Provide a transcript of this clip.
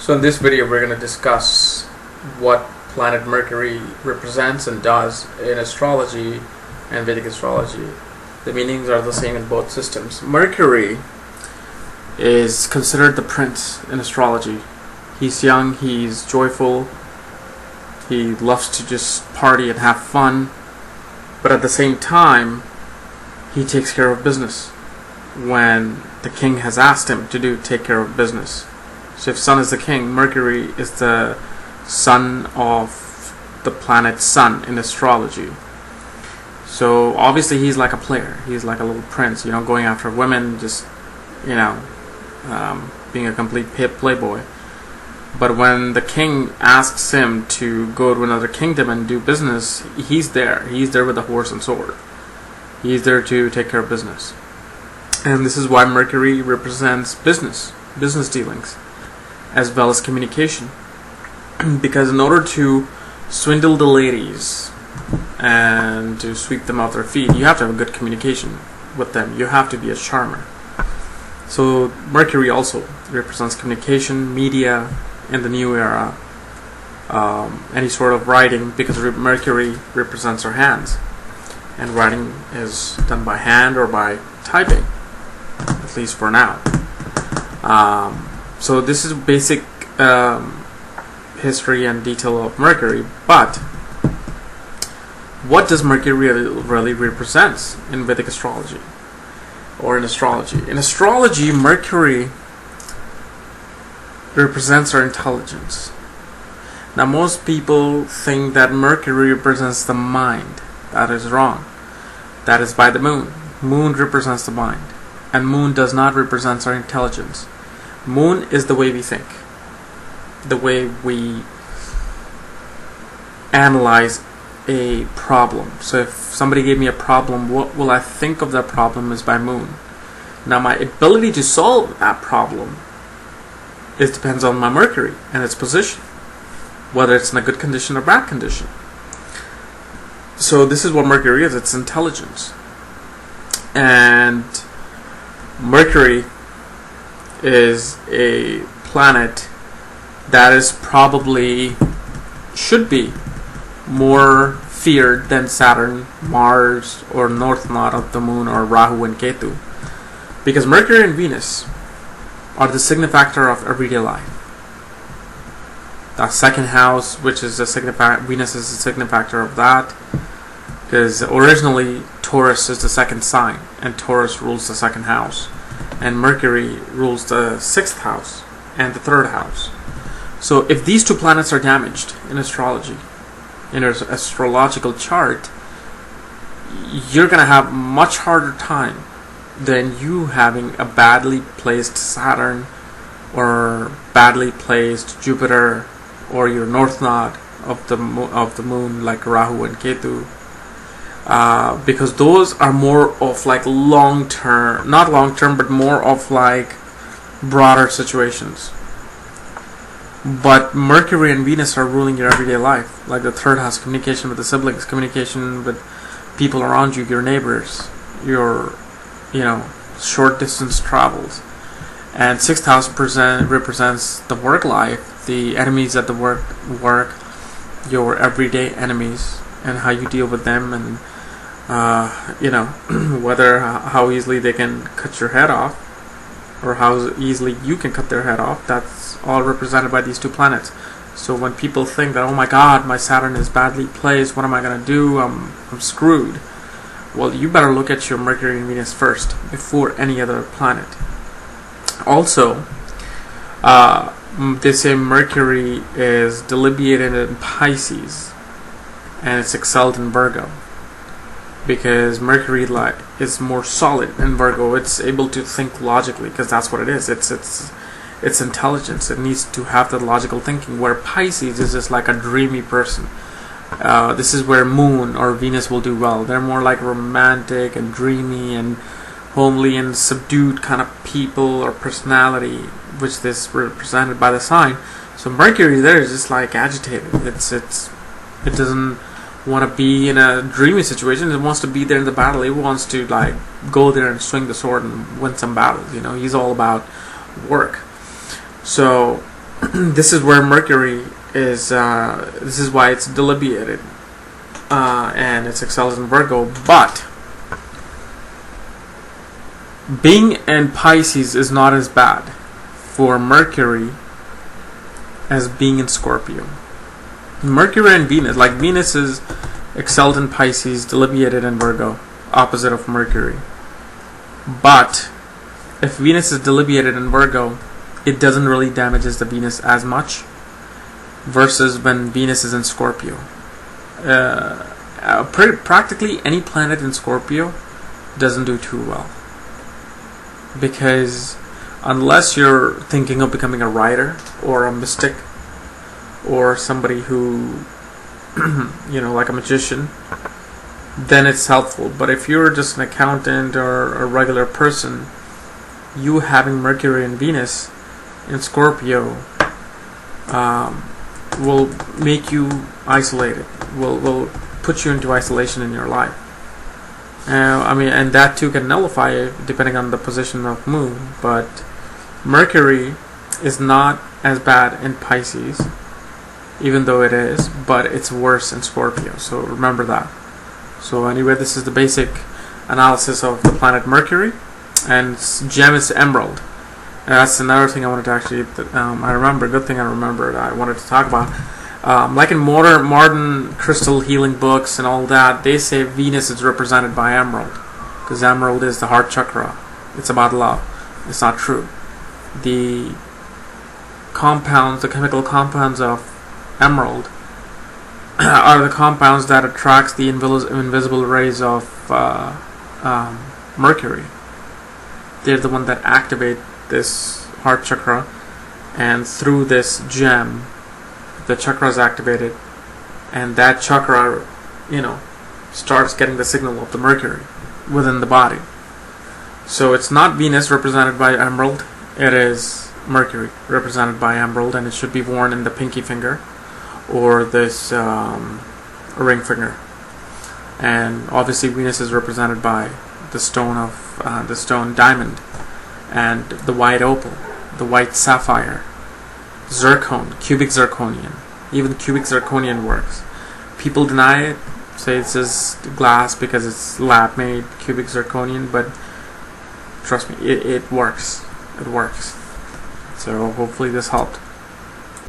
So in this video we're going to discuss what planet Mercury represents and does in astrology and Vedic astrology. The meanings are the same in both systems. Mercury is considered the prince in astrology. He's young, he's joyful, he loves to just party and have fun, but at the same time he takes care of business when the king has asked him to take care of business. So if Sun is the king, Mercury is the son of the planet Sun in astrology. So obviously he's like a player. He's like a little prince, going after women, just, being a complete playboy. But when the king asks him to go to another kingdom and do business, he's there. He's there with a horse and sword. He's there to take care of business. And this is why Mercury represents business dealings, as well as communication. Because in order to swindle the ladies and to sweep them off their feet, you have to have a good communication with them. You have to be a charmer. So Mercury also represents communication, media in the new era, any sort of writing, because Mercury represents our hands, and writing is done by hand or by typing, at least for now. So this is basic history and detail of Mercury. But what does Mercury really represent in Vedic astrology or in astrology? In astrology, Mercury represents our intelligence. Now, most people think that Mercury represents the mind. That is wrong. That is by the moon. Moon represents the mind, and moon does not represent our intelligence. Moon is the way we think, the way we analyze a problem. So if somebody gave me a problem, what will I think of that problem is by moon. Now my ability to solve that problem, it depends on my Mercury and its position, whether it's in a good condition or bad condition. So this is what Mercury is. It's intelligence. And Mercury is a planet that is should be more feared than Saturn, Mars, or North Node of the Moon, or Rahu and Ketu, because Mercury and Venus are the signifactor of everyday life. The second house, which is Venus is the signifactor of that, because originally Taurus is the second sign, and Taurus rules the second house, and Mercury rules the sixth house and the third house. So if these two planets are damaged in astrology, in an astrological chart, you're going to have much harder time than you having a badly placed Saturn or badly placed Jupiter or your North Node of the moon, like Rahu and Ketu. Because those are more of like long-term, not long-term, but more of like broader situations. But Mercury and Venus are ruling your everyday life. Like the third house, communication with the siblings, communication with people around you, your neighbors, your short distance travels. And sixth house represents the work life, the enemies at the work, your everyday enemies, and how you deal with them, and how easily they can cut your head off, or how easily you can cut their head off. That's all represented by these two planets. So when people think that, oh my God, my Saturn is badly placed, what am I going to do? I'm screwed. Well, you better look at your Mercury and Venus first before any other planet. Also, they say Mercury is delineated in Pisces and it's excelled in Virgo, because Mercury is more solid in Virgo. It's able to think logically, because that's what it is. It's intelligence. It needs to have the logical thinking, where Pisces is just like a dreamy person. This is where Moon or Venus will do well. They're more like romantic and dreamy and homely and subdued kind of people or personality, which is represented by the sign. So Mercury there is just like agitated. It doesn't want to be in a dreamy situation. It wants to be there in the battle. It wants to like go there and swing the sword and win some battles. He's all about work. So this is where Mercury is. This is why it's delineated, and it's excels in Virgo. But being in Pisces is not as bad for Mercury as being in Scorpio. Mercury and Venus, like Venus is excelled in Pisces, delineated in Virgo, opposite of Mercury. But if Venus is delineated in Virgo, it doesn't really damages the Venus as much versus when Venus is in Scorpio. Practically any planet in Scorpio doesn't do too well, because unless you're thinking of becoming a writer or a mystic or somebody who like a magician, then it's helpful. But if you're just an accountant or a regular person, you having Mercury and Venus in Scorpio will make you isolated, will put you into isolation in your life. And that too can nullify it depending on the position of moon. But Mercury is not as bad in Pisces, even though it is, but it's worse in Scorpio. So remember that. So anyway, this is the basic analysis of the planet Mercury, and gem is emerald. And that's another thing I wanted to actually, I remember, good thing I remembered, I wanted to talk about. Like in modern crystal healing books and all that, they say Venus is represented by emerald, because emerald is the heart chakra. It's about love. It's not true. The chemical compounds of emerald are the compounds that attracts the invisible rays of Mercury. They're the one that activate this heart chakra, and through this gem the chakra is activated, and that chakra starts getting the signal of the Mercury within the body. So it's not Venus represented by emerald, it is Mercury represented by emerald, and it should be worn in the pinky finger or this ring finger. And obviously Venus is represented by the stone diamond, and the white opal, the white sapphire, zircon, cubic zirconian. Even cubic zirconian works. People deny it, say it's just glass because it's lab made cubic zirconian, but trust me, it works. It works. So hopefully this helped.